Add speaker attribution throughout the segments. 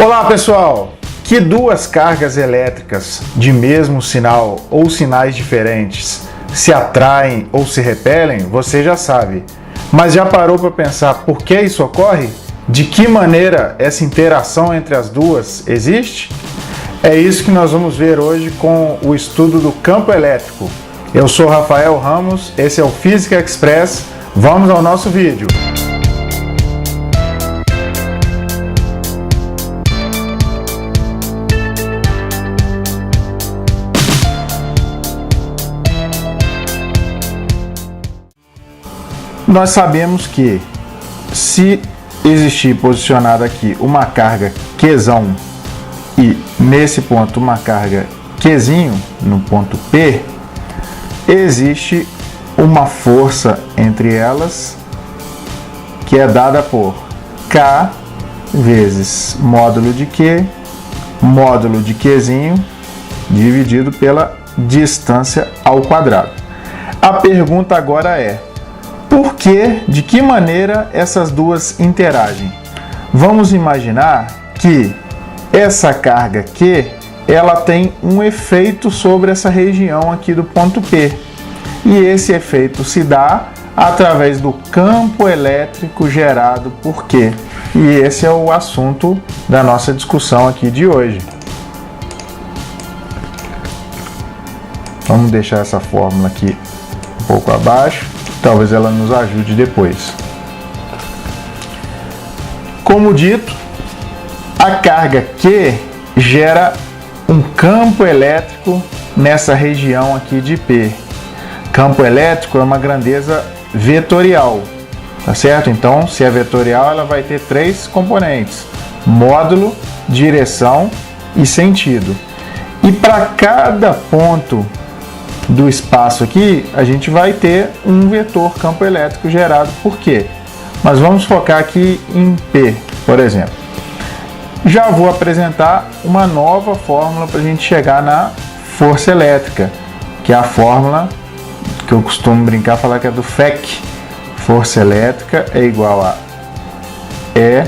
Speaker 1: Olá pessoal! Que duas cargas elétricas de mesmo sinal ou sinais diferentes se atraem ou se repelem, você já sabe. Mas já parou para pensar por que isso ocorre? De que maneira essa interação entre as duas existe? É isso que nós vamos ver hoje com o estudo do campo elétrico. Eu sou Rafael Ramos, esse é o Física Express. Vamos ao nosso vídeo. Nós sabemos que se existir posicionada aqui uma carga Qzão e nesse ponto uma carga Qzinho, no ponto P, existe uma força entre elas que é dada por K vezes módulo de Q, módulo de Qzinho, dividido pela distância ao quadrado. A pergunta agora é: por que, de que maneira essas duas interagem? Vamos imaginar que essa carga Q, ela tem um efeito sobre essa região aqui do ponto P. E esse efeito se dá através do campo elétrico gerado por Q. E esse é o assunto da nossa discussão aqui de hoje. Vamos deixar essa fórmula aqui um pouco abaixo. Talvez ela nos ajude depois. Como dito, a carga Q gera um campo elétrico nessa região aqui de P. Campo elétrico é uma grandeza vetorial, tá certo? Então, se é vetorial, ela vai ter três componentes: módulo, direção e sentido. E para cada ponto do espaço aqui, a gente vai ter um vetor campo elétrico gerado por Q. Mas vamos focar aqui em P, por exemplo. Já vou apresentar uma nova fórmula para a gente chegar na força elétrica, que é a fórmula que eu costumo brincar, falar que é do FEC. Força elétrica é igual a E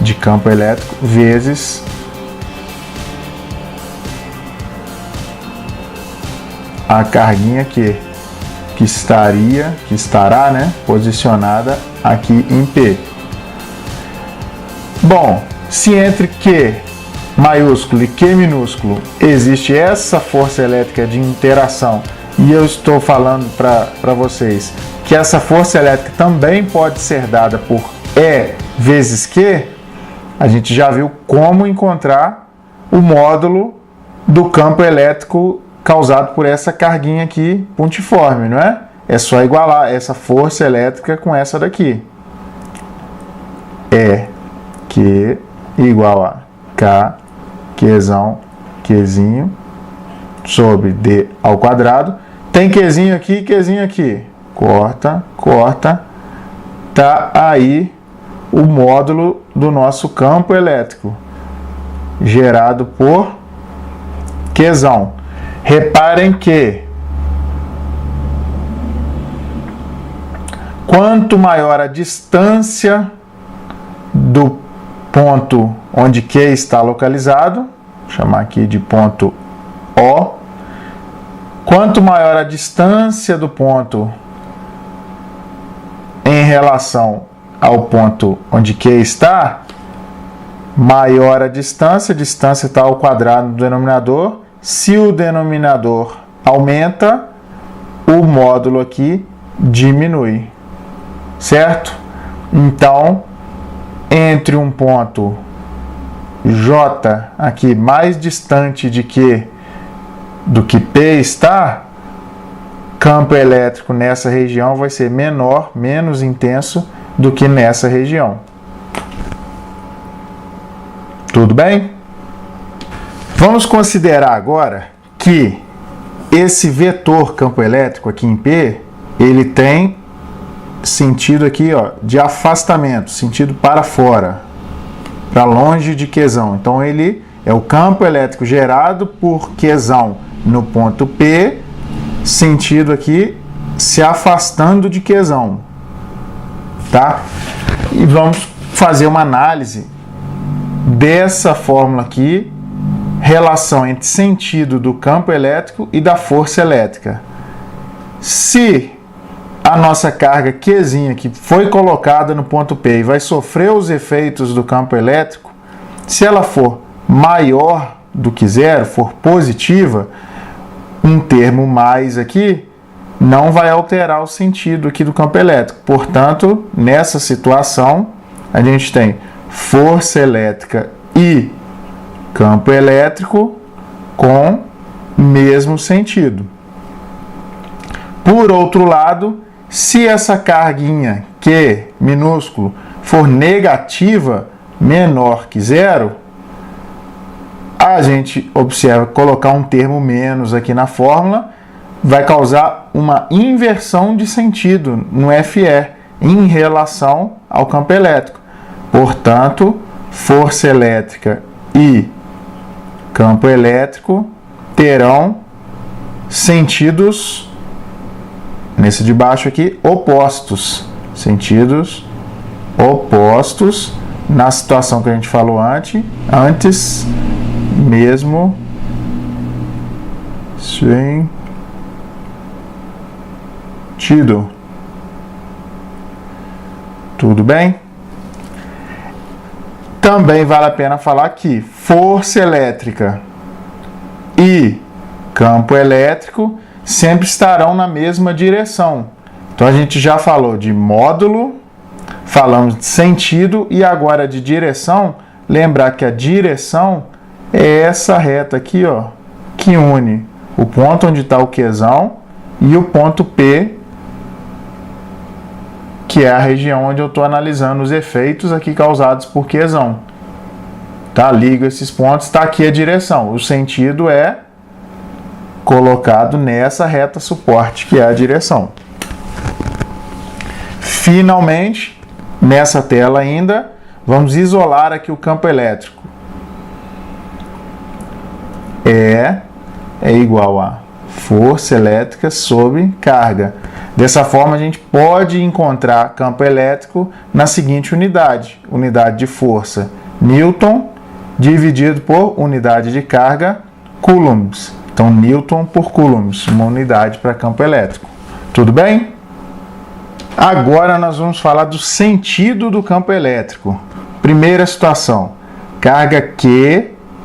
Speaker 1: de campo elétrico vezes a carguinha que estará, né, posicionada aqui em P. Bom, se entre Q maiúsculo e Q minúsculo existe essa força elétrica de interação, e eu estou falando para vocês que essa força elétrica também pode ser dada por E vezes Q, a gente já viu como encontrar o módulo do campo elétrico causado por essa carguinha aqui pontiforme, não é? É só igualar essa força elétrica com essa daqui. É Q igual a K, Qzão, Qzinho, sobre D ao quadrado. Tem Qzinho aqui e Qzinho aqui. Corta, corta. Tá aí o módulo do nosso campo elétrico, gerado por Qzão. Reparem que quanto maior a distância do ponto onde Q está localizado, vou chamar aqui de ponto O, quanto maior a distância do ponto em relação ao ponto onde Q está, maior a distância está ao quadrado no denominador. Se o denominador aumenta, o módulo aqui diminui, certo? Então, entre um ponto J aqui mais distante de Q do que P está, campo elétrico nessa região vai ser menor, menos intenso do que nessa região. Tudo bem? Vamos considerar agora que esse vetor campo elétrico aqui em P, ele tem sentido aqui, ó, de afastamento, sentido para fora, para longe de Qzão. Então ele é o campo elétrico gerado por Qzão no ponto P, sentido aqui se afastando de Qzão, tá? E vamos fazer uma análise dessa fórmula aqui, relação entre sentido do campo elétrico e da força elétrica. Se a nossa carga Qzinha que foi colocada no ponto P e vai sofrer os efeitos do campo elétrico, se ela for maior do que zero, for positiva, um termo mais aqui não vai alterar o sentido aqui do campo elétrico. Portanto, nessa situação, a gente tem força elétrica e campo elétrico com mesmo sentido. Por outro lado, se essa carguinha Q minúsculo for negativa, menor que zero, a gente observa colocar um termo menos aqui na fórmula vai causar uma inversão de sentido no FE em relação ao campo elétrico. Portanto, força elétrica e campo elétrico terão sentidos, nesse de baixo aqui, opostos. Sentidos opostos na situação que a gente falou antes mesmo sentido. Tudo bem? Também vale a pena falar que força elétrica e campo elétrico sempre estarão na mesma direção. Então a gente já falou de módulo, falamos de sentido e agora de direção. Lembrar que a direção é essa reta aqui, ó, que une o ponto onde está o Qzão e o ponto P, que é a região onde eu estou analisando os efeitos aqui causados por Qzão. Tá? Ligo esses pontos, está aqui a direção. O sentido é colocado nessa reta suporte, que é a direção. Finalmente, nessa tela ainda, vamos isolar aqui o campo elétrico. É igual a força elétrica sobre carga. Dessa forma, a gente pode encontrar campo elétrico na seguinte unidade. Unidade de força, Newton, dividido por unidade de carga, coulombs. Então, Newton por coulombs, uma unidade para campo elétrico. Tudo bem? Agora nós vamos falar do sentido do campo elétrico. Primeira situação, carga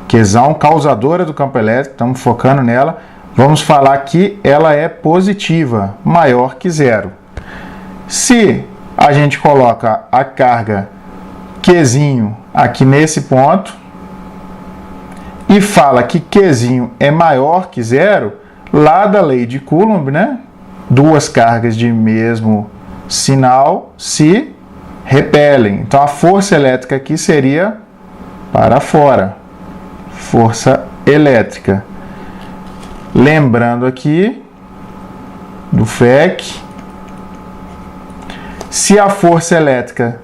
Speaker 1: Qzão, causadora do campo elétrico, estamos focando nela. Vamos falar que ela é positiva, maior que zero. Se a gente coloca a carga Qzinho aqui nesse ponto e fala que Qzinho é maior que zero, lá da lei de Coulomb, né? Duas cargas de mesmo sinal se repelem. Então a força elétrica aqui seria para fora. Força elétrica. Lembrando aqui do FEC, se a força elétrica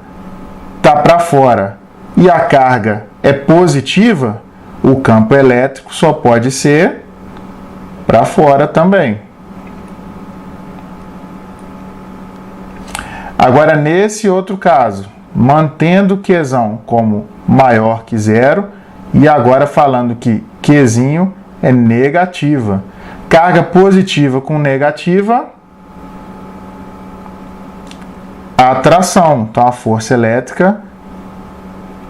Speaker 1: está para fora e a carga é positiva, o campo elétrico só pode ser para fora também. Agora, nesse outro caso, mantendo Qzão como maior que zero e agora falando que Qzinho é negativa. Carga positiva com negativa, atração. Então, a força elétrica,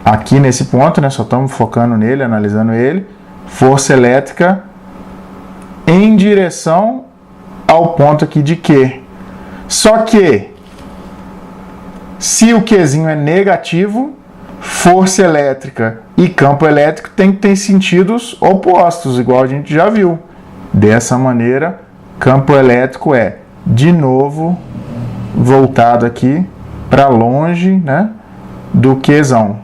Speaker 1: aqui nesse ponto, né, só estamos focando nele, analisando ele, força elétrica em direção ao ponto aqui de Q. Só que, se o Qzinho é negativo, força elétrica e campo elétrico tem que ter sentidos opostos, igual a gente já viu. Dessa maneira, campo elétrico é, de novo, voltado aqui para longe, né, do Qzão.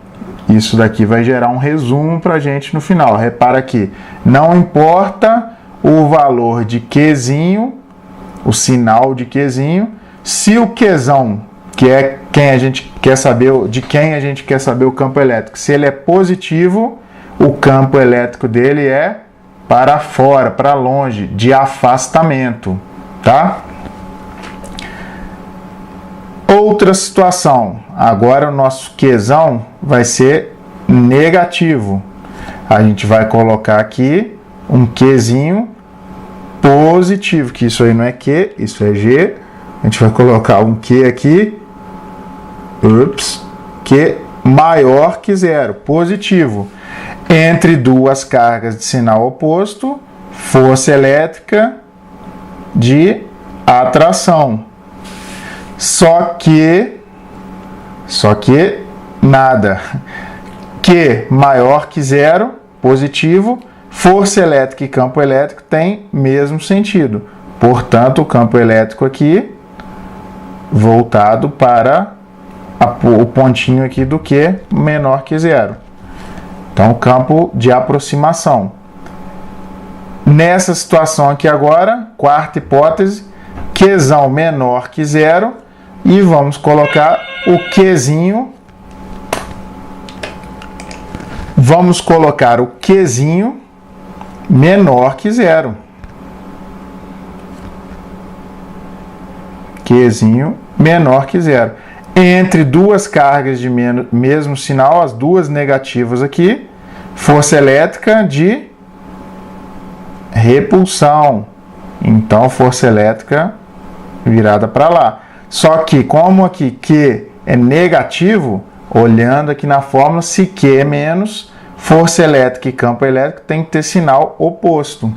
Speaker 1: Isso daqui vai gerar um resumo para a gente no final. Repara que não importa o valor de Qzinho, o sinal de Qzinho, se o Qzão, que é quem a gente quer saber, de quem a gente quer saber o campo elétrico, se ele é positivo, o campo elétrico dele é para fora, para longe, de afastamento, tá? Outra situação, agora o nosso Qzão vai ser negativo. A gente vai colocar aqui um Qzinho positivo, que isso aí não é Q, isso é G. A gente vai colocar um Q aqui, Q maior que zero, positivo. Entre duas cargas de sinal oposto, força elétrica de atração. Só que nada. Q maior que zero, positivo. Força elétrica e campo elétrico têm mesmo sentido. Portanto, o campo elétrico aqui voltado para o pontinho aqui do Q menor que zero. Então, campo de aproximação. Nessa situação aqui agora, quarta hipótese, Qzão menor que zero, e vamos colocar o Qzinho. Vamos colocar o Qzinho menor que zero. Qzinho menor que zero. Entre duas cargas de mesmo sinal, as duas negativas aqui, força elétrica de repulsão. Então, força elétrica virada para lá. Só que, como aqui Q é negativo, olhando aqui na fórmula, se Q é menos, força elétrica e campo elétrico tem que ter sinal oposto.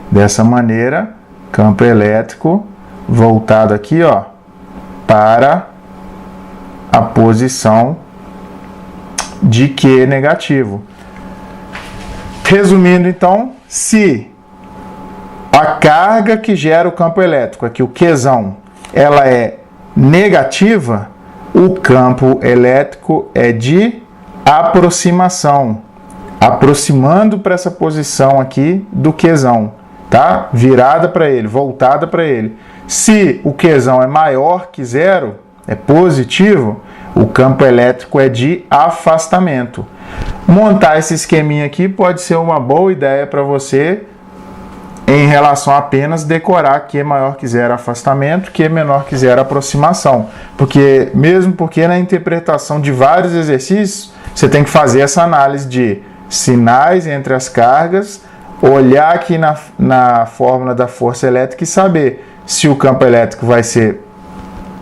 Speaker 1: Dessa maneira, campo elétrico voltado aqui, ó, para a posição de Q negativo. Resumindo, então, se a carga que gera o campo elétrico, aqui o Qzão, ela é negativa, o campo elétrico é de aproximação, aproximando para essa posição aqui do Qzão, tá? Virada para ele, voltada para ele. Se o Qzão é maior que zero, é positivo, o campo elétrico é de afastamento. Montar esse esqueminha aqui pode ser uma boa ideia para você em relação a apenas decorar Q maior que zero afastamento, Q menor que zero aproximação. Mesmo porque na interpretação de vários exercícios, você tem que fazer essa análise de sinais entre as cargas, olhar aqui na fórmula da força elétrica e saber se o campo elétrico vai ser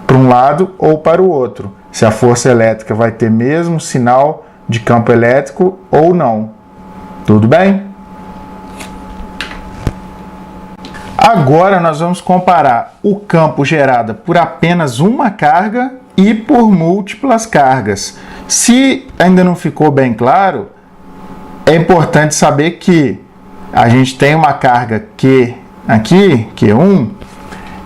Speaker 1: para um lado ou para o outro. Se a força elétrica vai ter mesmo sinal de campo elétrico ou não. Tudo bem? Agora nós vamos comparar o campo gerado por apenas uma carga e por múltiplas cargas. Se ainda não ficou bem claro, é importante saber que a gente tem uma carga Q aqui, Q1,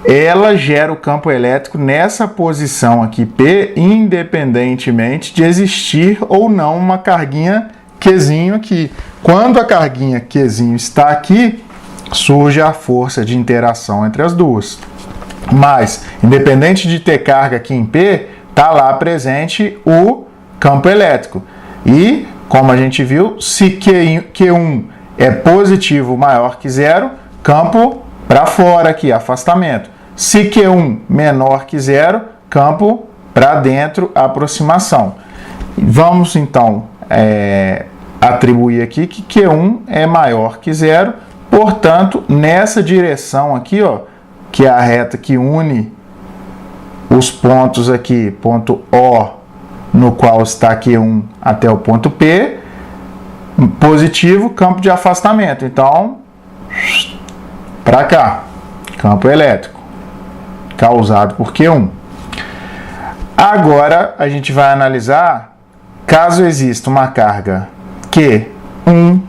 Speaker 1: ela gera o campo elétrico nessa posição aqui, P, independentemente de existir ou não uma carguinha Qzinho aqui. Quando a carguinha Qzinho está aqui, surge a força de interação entre as duas. Mas, independente de ter carga aqui em P, está lá presente o campo elétrico. E, como a gente viu, se Q1 é positivo maior que zero, campo para fora aqui, afastamento. Se Q1 menor que zero, campo para dentro, aproximação. Vamos, então, atribuir aqui que Q1 é maior que zero. Portanto, nessa direção aqui, ó, que é a reta que une os pontos aqui, ponto O, no qual está Q1 até o ponto P, positivo, campo de afastamento. Então, para cá, campo elétrico, causado por Q1. Agora, a gente vai analisar, caso exista uma carga Q1,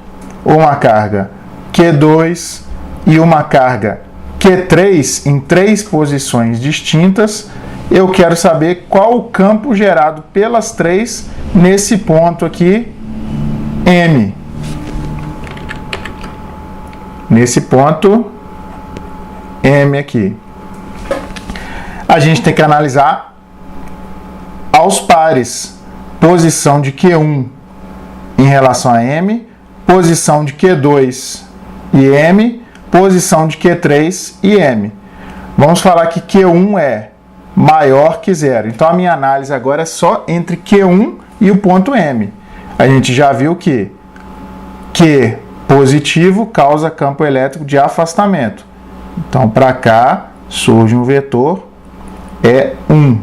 Speaker 1: ou uma carga Q2 e uma carga Q3 em três posições distintas, eu quero saber qual o campo gerado pelas três nesse ponto aqui, M. Nesse ponto, M aqui. A gente tem que analisar aos pares. Posição de Q1 em relação a M, posição de Q2 e M, posição de Q3 e M. Vamos falar que Q1 é maior que zero. Então, a minha análise agora é só entre Q1 e o ponto M. A gente já viu que Q positivo causa campo elétrico de afastamento. Então, para cá, surge um vetor E1.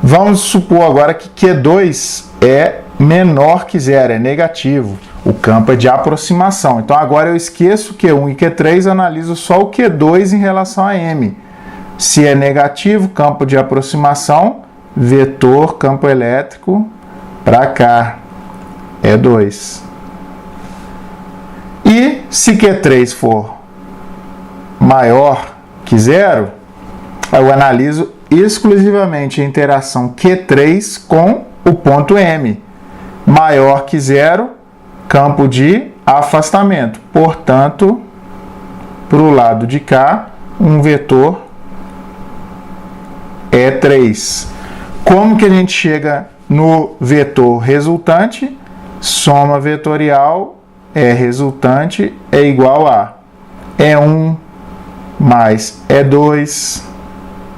Speaker 1: Vamos supor agora que Q2 é menor que zero, é negativo. O campo é de aproximação. Então, agora eu esqueço Q1 e Q3, analiso só o Q2 em relação a M. Se é negativo, campo de aproximação, vetor campo elétrico para cá, E2. E se Q3 for maior que zero, eu analiso exclusivamente a interação Q3 com o ponto M. Maior que zero, campo de afastamento. Portanto, para o lado de cá, um vetor E3. Como que a gente chega no vetor resultante? Soma vetorial E resultante é igual a E1 mais E2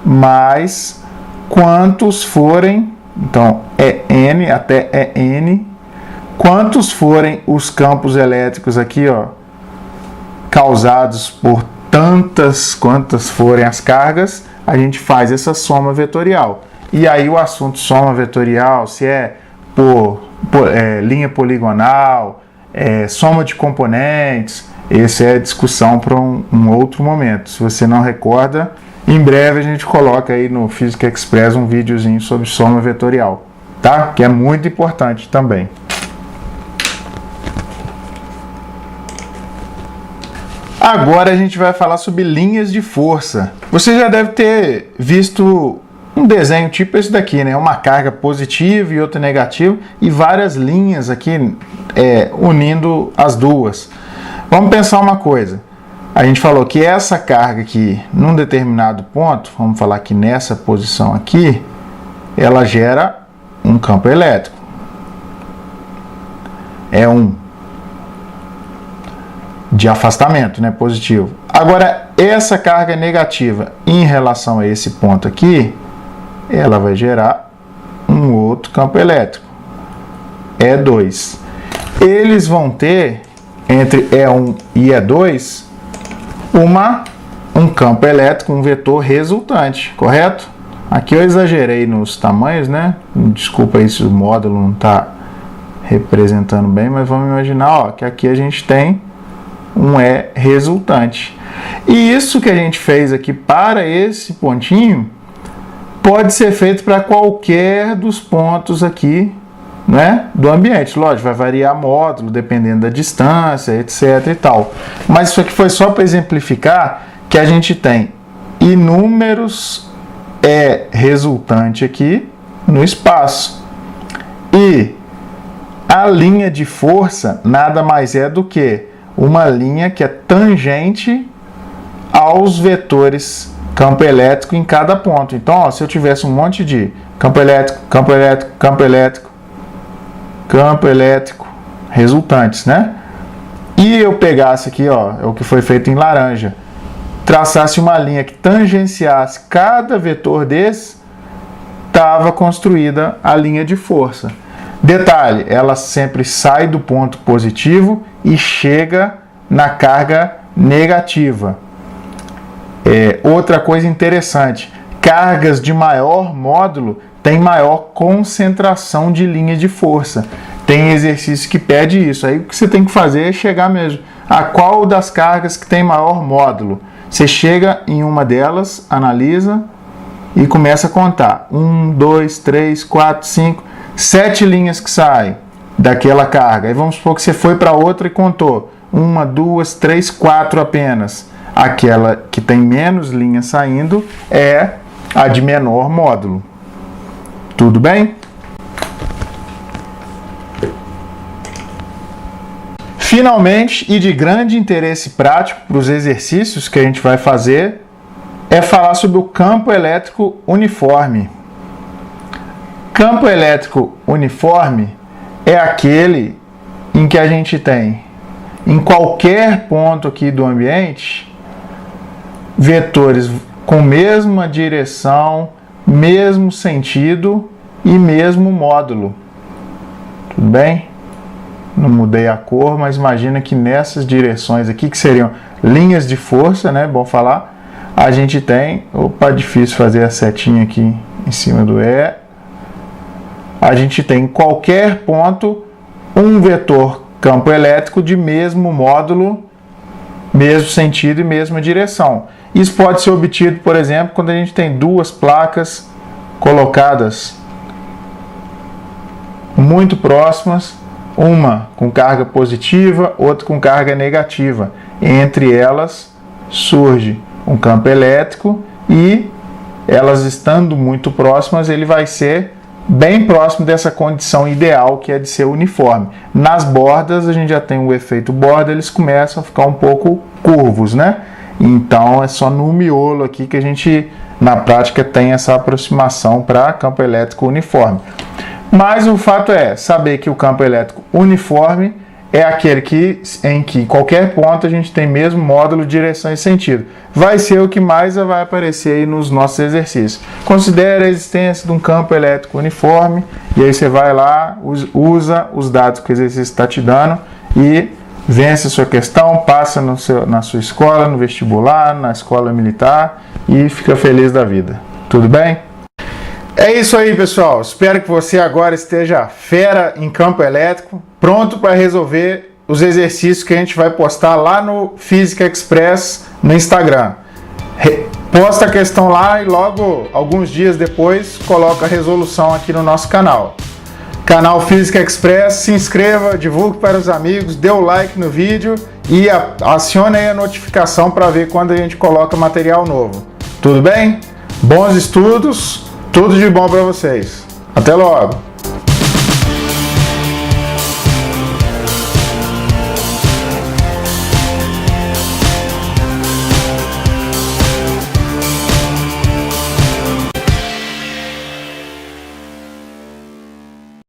Speaker 1: mais quantos forem, então EN até EN, quantos forem os campos elétricos aqui, ó, causados por quantas forem as cargas, a gente faz essa soma vetorial. E aí o assunto soma vetorial, se é por linha poligonal, soma de componentes, essa é a discussão para um outro momento. Se você não recorda, em breve a gente coloca aí no Physics Express um videozinho sobre soma vetorial, tá? Que é muito importante também. Agora a gente vai falar sobre linhas de força. Você já deve ter visto um desenho tipo esse daqui, né? Uma carga positiva e outra negativa e várias linhas aqui unindo as duas. Vamos pensar uma coisa. A gente falou que essa carga aqui, num determinado ponto, vamos falar que nessa posição aqui, ela gera um campo elétrico. E1. De afastamento, né? Positivo. Agora, essa carga negativa em relação a esse ponto aqui, ela vai gerar um outro campo elétrico. E2. Eles vão ter, entre E1 e E2, um campo elétrico, um vetor resultante, correto? Aqui eu exagerei nos tamanhos, né? Desculpa aí se o módulo não está representando bem, mas vamos imaginar, ó, que aqui a gente tem um E resultante. E isso que a gente fez aqui para esse pontinho pode ser feito para qualquer dos pontos aqui, né, do ambiente. Lógico, vai variar módulo dependendo da distância, etc e tal. Mas isso aqui foi só para exemplificar que a gente tem inúmeros E resultante aqui no espaço. E a linha de força nada mais é do que uma linha que é tangente aos vetores campo elétrico em cada ponto. Então, ó, se eu tivesse um monte de campo elétrico, campo elétrico, campo elétrico, campo elétrico resultantes, né? E eu pegasse aqui, ó, é o que foi feito em laranja, traçasse uma linha que tangenciasse cada vetor desse, estava construída a linha de força. Detalhe, ela sempre sai do ponto positivo e chega na carga negativa. Outra coisa interessante, cargas de maior módulo têm maior concentração de linha de força. Tem exercício que pede isso. Aí o que você tem que fazer é chegar mesmo a qual das cargas que tem maior módulo. Você chega em uma delas, analisa e começa a contar. 1, 2, 3, 4, 5, 7 linhas que saem daquela carga. Aí vamos supor que você foi para outra e contou 1, 2, 3, 4 apenas. Aquela que tem menos linhas saindo é a de menor módulo. Tudo bem? Finalmente, e de grande interesse prático para os exercícios que a gente vai fazer, é falar sobre o campo elétrico uniforme. Campo elétrico uniforme é aquele em que a gente tem, em qualquer ponto aqui do ambiente, vetores com mesma direção, mesmo sentido e mesmo módulo. tudo bem? Não mudei a cor, mas imagina que nessas direções aqui, que seriam linhas de força, né? Bom falar, a gente tem, opa, difícil fazer a setinha aqui em cima do E. A gente tem em qualquer ponto um vetor campo elétrico de mesmo módulo, mesmo sentido e mesma direção. Isso pode ser obtido, por exemplo, quando a gente tem duas placas colocadas muito próximas, uma com carga positiva, outra com carga negativa. Entre elas surge um campo elétrico e elas estando muito próximas, ele vai ser bem próximo dessa condição ideal que é de ser uniforme. Nas bordas a gente já tem o efeito borda, eles começam a ficar um pouco curvos, né? Então é só no miolo aqui que a gente na prática tem essa aproximação para campo elétrico uniforme. Mas o fato é saber que o campo elétrico uniforme é aquele em que qualquer ponto a gente tem mesmo módulo, direção e sentido. Vai ser o que mais vai aparecer aí nos nossos exercícios. Considere a existência de um campo elétrico uniforme e aí você vai lá, usa os dados que o exercício está te dando e vence a sua questão, passa na sua escola, no vestibular, na escola militar e fica feliz da vida. Tudo bem? É isso aí, pessoal. Espero que você agora esteja fera em campo elétrico, pronto para resolver os exercícios que a gente vai postar lá no Física Express no Instagram. Posta a questão lá e logo, alguns dias depois, coloca a resolução aqui no nosso canal. Canal Física Express, se inscreva, divulgue para os amigos, dê o like no vídeo e acione aí a notificação para ver quando a gente coloca material novo. Tudo bem? Bons estudos! Tudo de bom para vocês. Até logo!